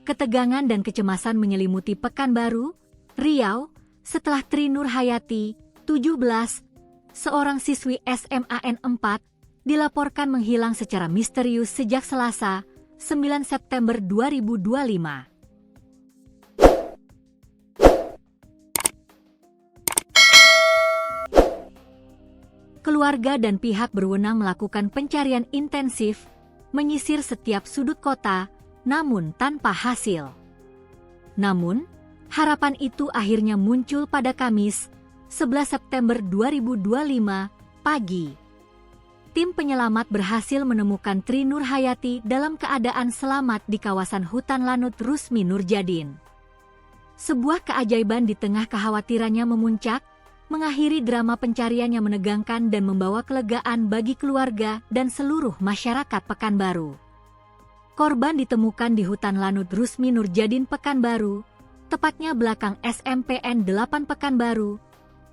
Ketegangan dan kecemasan menyelimuti Pekanbaru, Riau, setelah Tri Nur Hayati, 17, seorang siswi SMAN 4, dilaporkan menghilang secara misterius sejak Selasa, 9 September 2025. Keluarga dan pihak berwenang melakukan pencarian intensif, menyisir setiap sudut kota, namun tanpa hasil. Namun, harapan itu akhirnya muncul pada Kamis, 11 September 2025, pagi. Tim penyelamat berhasil menemukan Tri Nur Hayati dalam keadaan selamat di kawasan hutan Lanut Rusmi Nurjadin. Sebuah keajaiban di tengah kekhawatirannya memuncak, mengakhiri drama pencarian yang menegangkan dan membawa kelegaan bagi keluarga dan seluruh masyarakat Pekanbaru. Korban ditemukan di hutan Lanut Rusmi Nurjadin Pekanbaru, tepatnya belakang SMPN 8 Pekanbaru,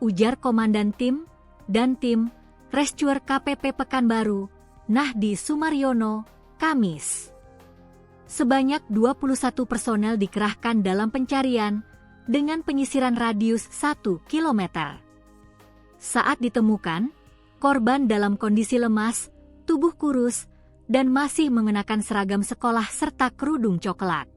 ujar Komandan Tim dan Tim Rescuer KPP Pekanbaru, Nahdi Sumaryono, Kamis. Sebanyak 21 personel dikerahkan dalam pencarian dengan penyisiran radius 1 km. Saat ditemukan, korban dalam kondisi lemas, tubuh kurus, dan masih mengenakan seragam sekolah serta kerudung coklat.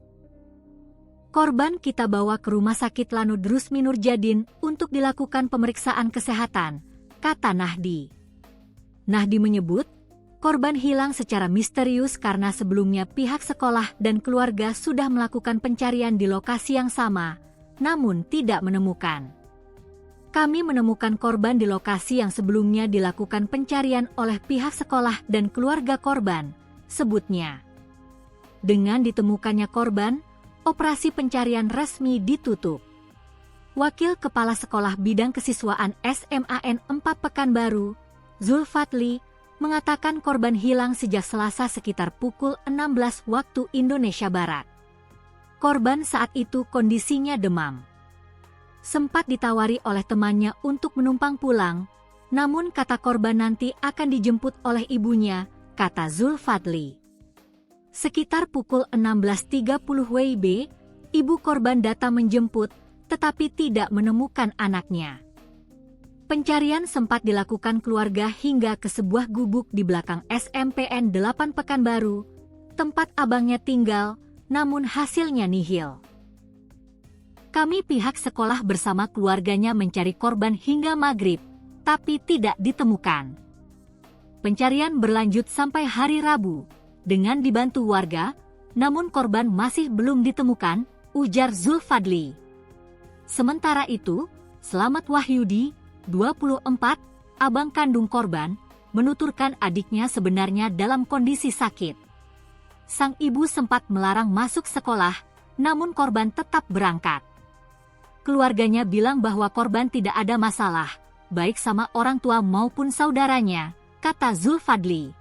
Korban kita bawa ke Rumah Sakit Lanut Rusmi Nurjadin untuk dilakukan pemeriksaan kesehatan, kata Nahdi. Nahdi menyebut, korban hilang secara misterius karena sebelumnya pihak sekolah dan keluarga sudah melakukan pencarian di lokasi yang sama, namun tidak menemukan. Kami menemukan korban di lokasi yang sebelumnya dilakukan pencarian oleh pihak sekolah dan keluarga korban, sebutnya. Dengan ditemukannya korban, operasi pencarian resmi ditutup. Wakil Kepala Sekolah Bidang Kesiswaan SMAN 4 Pekanbaru, Zulfatli, mengatakan korban hilang sejak Selasa sekitar pukul 16 waktu Indonesia Barat. Korban saat itu kondisinya demam. Sempat ditawari oleh temannya untuk menumpang pulang, namun kata korban nanti akan dijemput oleh ibunya, kata Zulfadli. Sekitar pukul 16.30 WIB, ibu korban datang menjemput, tetapi tidak menemukan anaknya. Pencarian sempat dilakukan keluarga hingga ke sebuah gubuk di belakang SMPN 8 Pekanbaru, tempat abangnya tinggal, namun hasilnya nihil. Kami pihak sekolah bersama keluarganya mencari korban hingga maghrib, tapi tidak ditemukan. Pencarian berlanjut sampai hari Rabu, dengan dibantu warga, namun korban masih belum ditemukan, ujar Zulfadli. Sementara itu, Slamet Wahyudi, 24, abang kandung korban, menuturkan adiknya sebenarnya dalam kondisi sakit. Sang ibu sempat melarang masuk sekolah, namun korban tetap berangkat. Keluarganya bilang bahwa korban tidak ada masalah, baik sama orang tua maupun saudaranya, kata Zulfadli.